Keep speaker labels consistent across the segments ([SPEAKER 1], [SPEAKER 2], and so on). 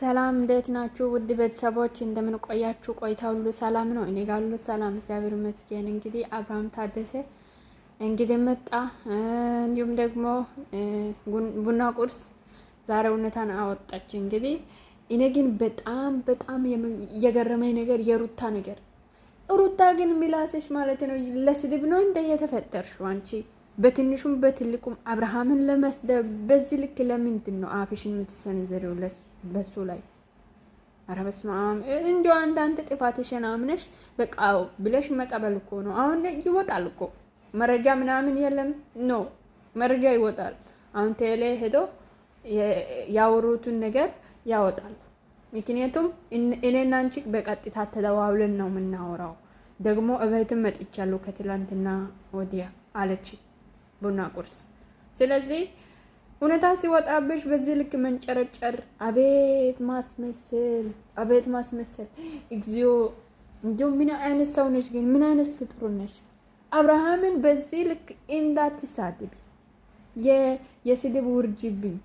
[SPEAKER 1] ሰላም እንዴት ናችሁ? ውድ ቤተሰቦች እንደምን ቆያችሁ? ቆይታ ሁሉ ሰላም ነው? እኔ ጋር ሁሉ ሰላም እግዚአብሔር ይመስገን። እንግዲህ አብርሃም ታደሰ እንግዲህ መጣ። እንዲሁም ደግሞ ቡና ቁርስ ዛሬ እውነታን አወጣች። እንግዲህ እኔ ግን በጣም የገረመኝ ነገር የሩታ ነገር። ሩታ ግን ሚላስሽ ማለት ነው ለስድብ ነው እንደ የተፈጠርሽው አንቺ በትንሹም በትልቁም አብርሃምን ለመስደብ በዚህ ልክ ለምንድን ነው አፍሽን የምትሰነዘሪው በሱ ላይ? ኧረ በስመ አብ። እንዲያው አንዳንድ ጥፋትሽን አምነሽ በቃ ብለሽ መቀበል እኮ ነው። አሁን ይወጣል እኮ መረጃ ምናምን የለም ኖ መረጃ ይወጣል። አሁን ቴሌ ሄዶ ያወሩትን ነገር ያወጣል። ምክንያቱም እኔና አንቺ በቀጥታ ተደዋውለን ነው የምናወራው። ደግሞ እቤትም መጥቻለሁ ከትላንትና ወዲያ አለች ቡና ቁርስ። ስለዚህ እውነታ ሲወጣብሽ በዚህ ልክ መንጨረጨር፣ አቤት ማስመሰል፣ አቤት ማስመሰል። እግዚኦ! እንደው ምን አይነት ሰው ነሽ ግን? ምን አይነት ፍጡር ነሽ? አብርሃምን በዚህ ልክ እንዳትሳደቢ፣ የስድብ ውርጅብኝ።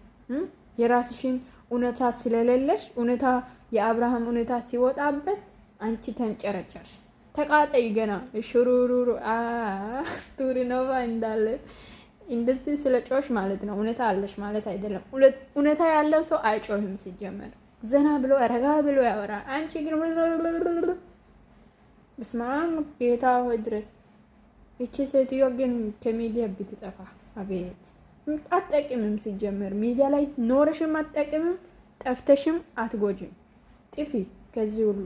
[SPEAKER 1] የራስሽን እውነታ ስለሌለሽ እውነታ የአብርሃም እውነታ ሲወጣበት አንቺ ተንጨረጨርሽ። ተቃጠይ ገና ሽሩሩሩ ቱሪ ነዋ እንዳለ እንደዚህ ስለ ጮሽ ማለት ነው። እውነታ አለሽ ማለት አይደለም። እውነታ ያለው ሰው አይጮህም ሲጀመር፣ ዘና ብሎ ረጋ ብሎ ያወራል። አንቺ ግን በስማም ጌታ ሆይ ድረስ። እቺ ሴትዮ ግን ከሚዲያ ብትጠፋ አቤት። አትጠቅምም ሲጀመር፣ ሚዲያ ላይ ኖረሽም አትጠቅምም፣ ጠፍተሽም አትጎጂም። ጥፊ ከዚህ ሁሉ